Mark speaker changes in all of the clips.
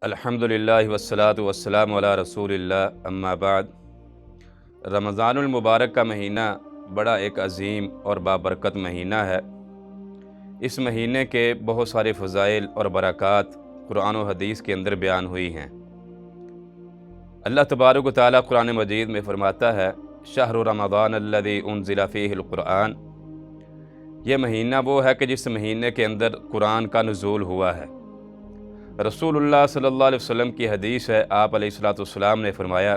Speaker 1: الحمدللہ والصلاۃ والسلام علی رسول اللہ اما بعد۔ رمضان المبارک کا مہینہ بڑا ایک عظیم اور بابرکت مہینہ ہے۔ اس مہینے کے بہت سارے فضائل اور برکات قرآن و حدیث کے اندر بیان ہوئی ہیں۔ اللہ تبارک و تعالیٰ قرآن مجید میں فرماتا ہے شہر رمضان الذی انزل فیہ القرآن، یہ مہینہ وہ ہے کہ جس مہینے کے اندر قرآن کا نزول ہوا ہے۔ رسول اللہ صلی اللہ علیہ وسلم کی حدیث ہے، آپ علیہ السلام نے فرمایا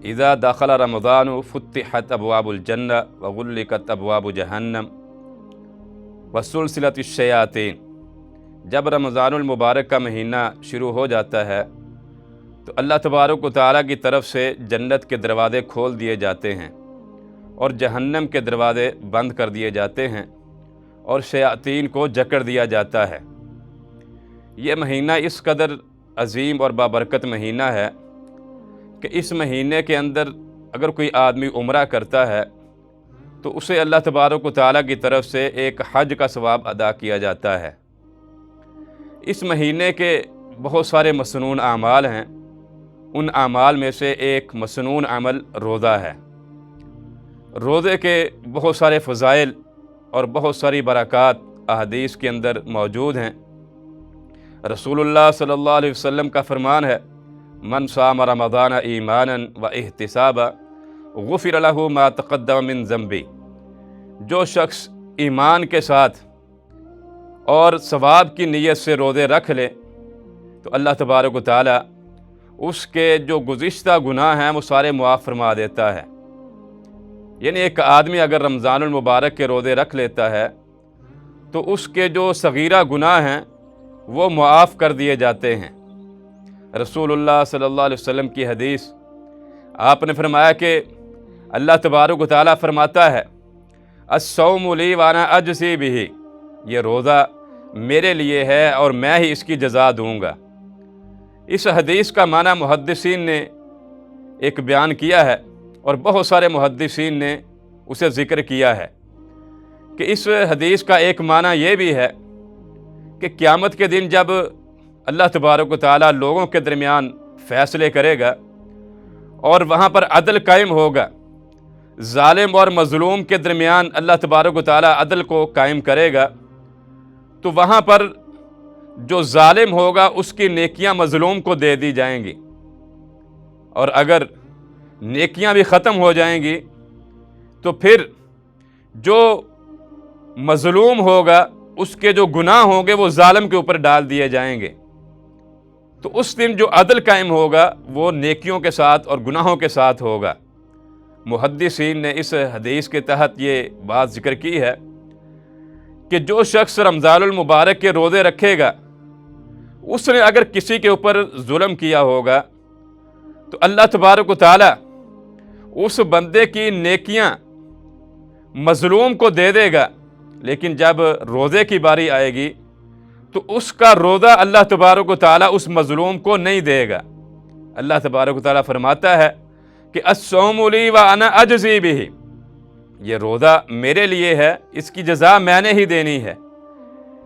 Speaker 1: اذا دخل رمضان فتحت ابواب الجنہ وغلقت ابواب جہنم وسلسلت الشیاطین۔ جب رمضان المبارک کا مہینہ شروع ہو جاتا ہے تو اللہ تبارک و تعالیٰ کی طرف سے جنت کے دروازے کھول دیے جاتے ہیں اور جہنم کے دروازے بند کر دیے جاتے ہیں اور شیاطین کو جکڑ دیا جاتا ہے۔ یہ مہینہ اس قدر عظیم اور بابرکت مہینہ ہے کہ اس مہینے کے اندر اگر کوئی آدمی عمرہ کرتا ہے تو اسے اللہ تبارک و تعالیٰ کی طرف سے ایک حج کا ثواب ادا کیا جاتا ہے۔ اس مہینے کے بہت سارے مسنون اعمال ہیں، ان اعمال میں سے ایک مسنون عمل روزہ ہے۔ روزے کے بہت سارے فضائل اور بہت ساری برکات احادیث کے اندر موجود ہیں۔ رسول اللہ صلی اللہ علیہ وسلم کا فرمان ہے من صام رمضان ایمانا و احتسابا غفر له ما تقدم من ذنبی، جو شخص ایمان کے ساتھ اور ثواب کی نیت سے روزے رکھ لے تو اللہ تبارک و تعالی اس کے جو گزشتہ گناہ ہیں وہ سارے معاف فرما دیتا ہے۔ یعنی ایک آدمی اگر رمضان المبارک کے روزے رکھ لیتا ہے تو اس کے جو صغیرہ گناہ ہیں وہ معاف کر دیے جاتے ہیں۔ رسول اللہ صلی اللہ علیہ وسلم کی حدیث، آپ نے فرمایا کہ اللہ تبارک و تعالیٰ فرماتا ہے الصوم لی وانا اجزی بہ، یہ روزہ میرے لیے ہے اور میں ہی اس کی جزا دوں گا۔ اس حدیث کا معنی محدثین نے ایک بیان کیا ہے اور بہت سارے محدثین نے اسے ذکر کیا ہے کہ اس حدیث کا ایک معنی یہ بھی ہے کہ قیامت کے دن جب اللہ تبارک و تعالیٰ لوگوں کے درمیان فیصلے کرے گا اور وہاں پر عدل قائم ہوگا، ظالم اور مظلوم کے درمیان اللہ تبارک و تعالیٰ عدل کو قائم کرے گا، تو وہاں پر جو ظالم ہوگا اس کی نیکیاں مظلوم کو دے دی جائیں گی، اور اگر نیکیاں بھی ختم ہو جائیں گی تو پھر جو مظلوم ہوگا اس کے جو گناہ ہوں گے وہ ظالم کے اوپر ڈال دیے جائیں گے۔ تو اس دن جو عدل قائم ہوگا وہ نیکیوں کے ساتھ اور گناہوں کے ساتھ ہوگا۔ محدثین نے اس حدیث کے تحت یہ بات ذکر کی ہے کہ جو شخص رمضان المبارک کے روزے رکھے گا، اس نے اگر کسی کے اوپر ظلم کیا ہوگا تو اللہ تبارک و تعالیٰ اس بندے کی نیکیاں مظلوم کو دے دے گا، لیکن جب روزے کی باری آئے گی تو اس کا روزہ اللہ تبارک و تعالیٰ اس مظلوم کو نہیں دے گا۔ اللہ تبارک و تعالیٰ فرماتا ہے کہ الصوم لی وانا اجزی بہ، یہ روزہ میرے لیے ہے، اس کی جزا میں نے ہی دینی ہے۔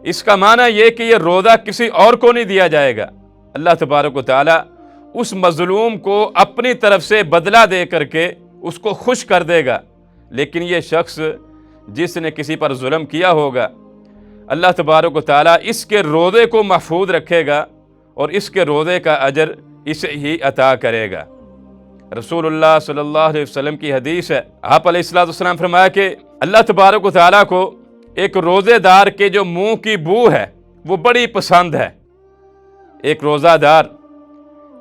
Speaker 1: اس کا معنی یہ کہ یہ روزہ کسی اور کو نہیں دیا جائے گا، اللہ تبارک و تعالیٰ اس مظلوم کو اپنی طرف سے بدلہ دے کر کے اس کو خوش کر دے گا۔ لیکن یہ شخص جس نے کسی پر ظلم کیا ہوگا، اللہ تبارک و تعالیٰ اس کے روزے کو محفوظ رکھے گا اور اس کے روزے کا اجر اسے ہی عطا کرے گا۔ رسول اللہ صلی اللہ علیہ وسلم کی حدیث ہے، آپ علیہ السلام فرمایا کہ اللہ تبارک و تعالیٰ کو ایک روزے دار کے جو منہ کی بو ہے وہ بڑی پسند ہے۔ ایک روزہ دار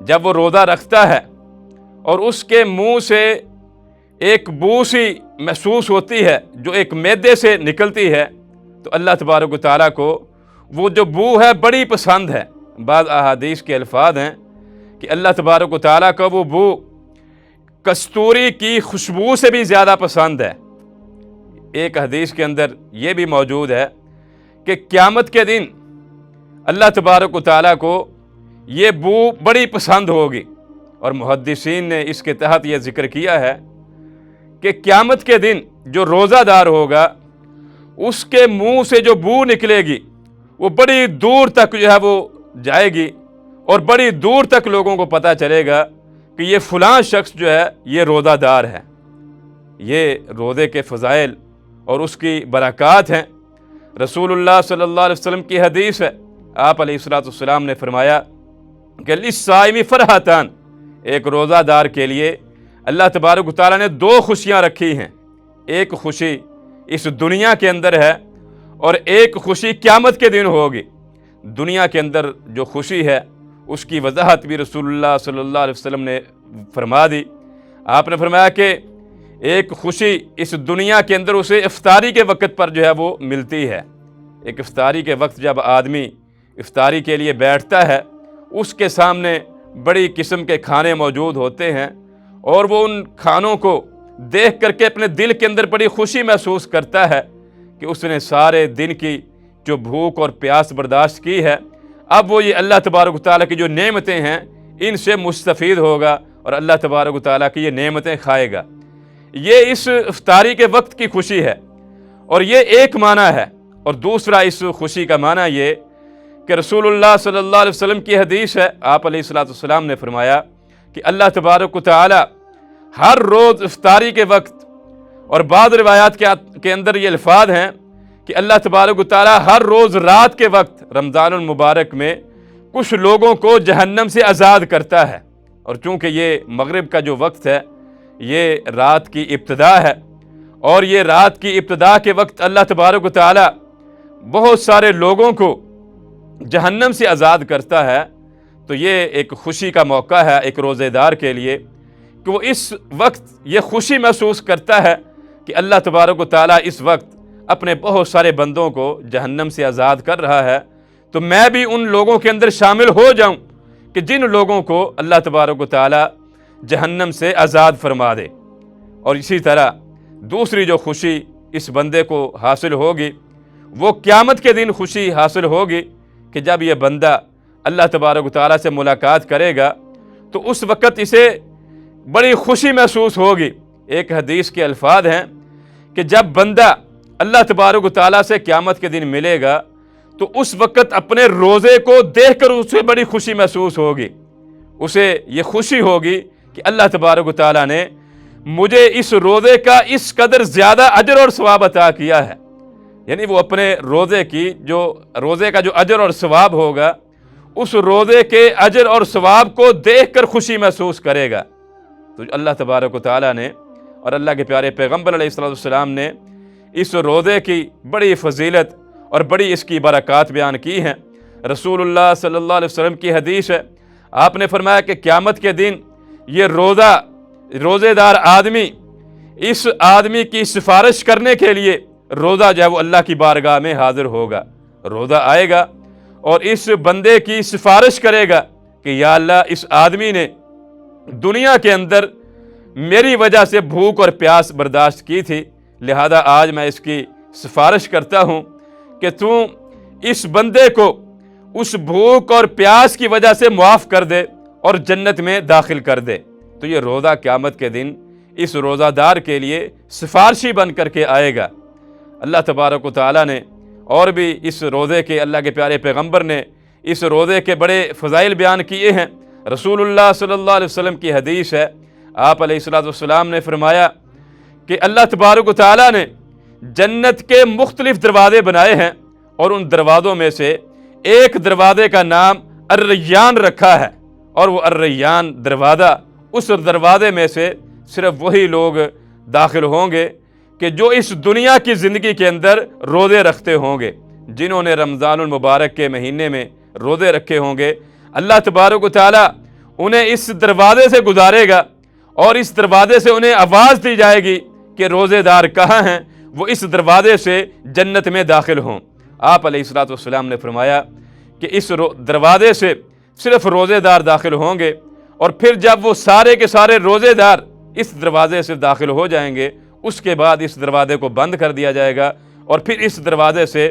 Speaker 1: جب وہ روزہ رکھتا ہے اور اس کے منہ سے ایک بو سی محسوس ہوتی ہے جو ایک معدے سے نکلتی ہے تو اللہ تبارک و تعالیٰ کو وہ جو بو ہے بڑی پسند ہے۔ بعض احادیث کے الفاظ ہیں کہ اللہ تبارک و تعالیٰ کا وہ بو کستوری کی خوشبو سے بھی زیادہ پسند ہے۔ ایک حدیث کے اندر یہ بھی موجود ہے کہ قیامت کے دن اللہ تبارک و تعالیٰ کو یہ بو بڑی پسند ہوگی، اور محدثین نے اس کے تحت یہ ذکر کیا ہے کہ قیامت کے دن جو روزہ دار ہوگا اس کے منہ سے جو بو نکلے گی وہ بڑی دور تک جو ہے وہ جائے گی اور بڑی دور تک لوگوں کو پتہ چلے گا کہ یہ فلاں شخص جو ہے یہ روزہ دار ہے۔ یہ روزے کے فضائل اور اس کی برکات ہیں۔ رسول اللہ صلی اللہ علیہ وسلم کی حدیث ہے، آپ علیہ الصلوۃ والسلام نے فرمایا کہ للصائم فرحتان، ایک روزہ دار کے لیے اللہ تبارک و تعالیٰ نے دو خوشیاں رکھی ہیں۔ ایک خوشی اس دنیا کے اندر ہے اور ایک خوشی قیامت کے دن ہوگی۔ دنیا کے اندر جو خوشی ہے اس کی وضاحت بھی رسول اللہ صلی اللہ علیہ وسلم نے فرما دی۔ آپ نے فرمایا کہ ایک خوشی اس دنیا کے اندر اسے افطاری کے وقت پر جو ہے وہ ملتی ہے۔ ایک افطاری کے وقت جب آدمی افطاری کے لیے بیٹھتا ہے، اس کے سامنے بڑی قسم کے کھانے موجود ہوتے ہیں اور وہ ان کھانوں کو دیکھ کر کے اپنے دل کے اندر بڑی خوشی محسوس کرتا ہے کہ اس نے سارے دن کی جو بھوک اور پیاس برداشت کی ہے، اب وہ یہ اللہ تبارک و تعالیٰ کی جو نعمتیں ہیں ان سے مستفید ہوگا اور اللہ تبارک و تعالیٰ کی یہ نعمتیں کھائے گا۔ یہ اس افطاری کے وقت کی خوشی ہے اور یہ ایک معنی ہے۔ اور دوسرا اس خوشی کا معنی یہ کہ رسول اللہ صلی اللہ علیہ وسلم کی حدیث ہے، آپ علیہ الصلوۃ والسلام نے فرمایا کہ اللہ تبارک و تعالیٰ ہر روز افطاری کے وقت، اور بعض روایات کے اندر یہ الفاظ ہیں کہ اللہ تبارک و تعالیٰ ہر روز رات کے وقت رمضان المبارک میں کچھ لوگوں کو جہنم سے آزاد کرتا ہے۔ اور چونکہ یہ مغرب کا جو وقت ہے یہ رات کی ابتدا ہے، اور یہ رات کی ابتدا کے وقت اللہ تبارک و تعالیٰ بہت سارے لوگوں کو جہنم سے آزاد کرتا ہے، تو یہ ایک خوشی کا موقع ہے ایک روزے دار کے لیے کہ وہ اس وقت یہ خوشی محسوس کرتا ہے کہ اللہ تبارک و تعالیٰ اس وقت اپنے بہت سارے بندوں کو جہنم سے آزاد کر رہا ہے، تو میں بھی ان لوگوں کے اندر شامل ہو جاؤں کہ جن لوگوں کو اللہ تبارک و تعالیٰ جہنم سے آزاد فرما دے۔ اور اسی طرح دوسری جو خوشی اس بندے کو حاصل ہوگی وہ قیامت کے دن خوشی حاصل ہوگی کہ جب یہ بندہ اللہ تبارک و تعالیٰ سے ملاقات کرے گا تو اس وقت اسے بڑی خوشی محسوس ہوگی۔ ایک حدیث کے الفاظ ہیں کہ جب بندہ اللہ تبارک و تعالیٰ سے قیامت کے دن ملے گا تو اس وقت اپنے روزے کو دیکھ کر اسے بڑی خوشی محسوس ہوگی۔ اسے یہ خوشی ہوگی کہ اللہ تبارک و تعالیٰ نے مجھے اس روزے کا اس قدر زیادہ اجر اور ثواب عطا کیا ہے۔ یعنی وہ اپنے روزے کا جو اجر اور ثواب ہوگا اس روزے کے اجر اور ثواب کو دیکھ کر خوشی محسوس کرے گا۔ تو اللہ تبارک و تعالیٰ نے اور اللہ کے پیارے پیغمبر علیہ السلام نے اس روزے کی بڑی فضیلت اور بڑی اس کی برکات بیان کی ہیں۔ رسول اللہ صلی اللہ علیہ وسلم کی حدیث ہے، آپ نے فرمایا کہ قیامت کے دن یہ روزے دار آدمی اس آدمی کی سفارش کرنے کے لیے روزہ جو ہے وہ اللہ کی بارگاہ میں حاضر ہوگا۔ روزہ آئے گا اور اس بندے کی سفارش کرے گا کہ یا اللہ اس آدمی نے دنیا کے اندر میری وجہ سے بھوک اور پیاس برداشت کی تھی، لہذا آج میں اس کی سفارش کرتا ہوں کہ تو اس بندے کو اس بھوک اور پیاس کی وجہ سے معاف کر دے اور جنت میں داخل کر دے۔ تو یہ روزہ قیامت کے دن اس روزہ دار کے لیے سفارشی بن کر کے آئے گا۔ اللہ تبارک و تعالیٰ نے اور بھی اس روزے کے، اللہ کے پیارے پیغمبر نے اس روزے کے بڑے فضائل بیان کیے ہیں۔ رسول اللہ صلی اللہ علیہ وسلم کی حدیث ہے، آپ علیہ الصلوۃ والسلام نے فرمایا کہ اللہ تبارک و تعالیٰ نے جنت کے مختلف دروازے بنائے ہیں اور ان دروازوں میں سے ایک دروازے کا نام الریان رکھا ہے، اور وہ الریان دروازہ، اس دروازے میں سے صرف وہی لوگ داخل ہوں گے کہ جو اس دنیا کی زندگی کے اندر روزے رکھتے ہوں گے، جنہوں نے رمضان المبارک کے مہینے میں روزے رکھے ہوں گے۔ اللہ تبارک و تعالیٰ انہیں اس دروازے سے گزارے گا اور اس دروازے سے انہیں آواز دی جائے گی کہ روزے دار کہاں ہیں، وہ اس دروازے سے جنت میں داخل ہوں۔ آپ علیہ الصلوۃ والسلام نے فرمایا کہ اس دروازے سے صرف روزے دار داخل ہوں گے، اور پھر جب وہ سارے کے سارے روزے دار اس دروازے سے داخل ہو جائیں گے اس کے بعد اس دروازے کو بند کر دیا جائے گا اور پھر اس دروازے سے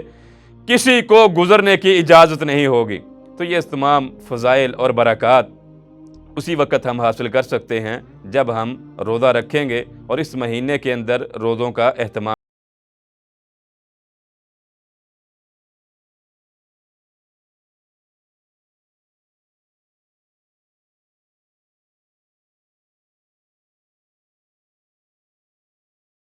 Speaker 1: کسی کو گزرنے کی اجازت نہیں ہوگی۔ تو یہ تمام فضائل اور برکات اسی وقت ہم حاصل کر سکتے ہیں جب ہم روزہ رکھیں گے اور اس مہینے کے اندر روزوں کا اہتمام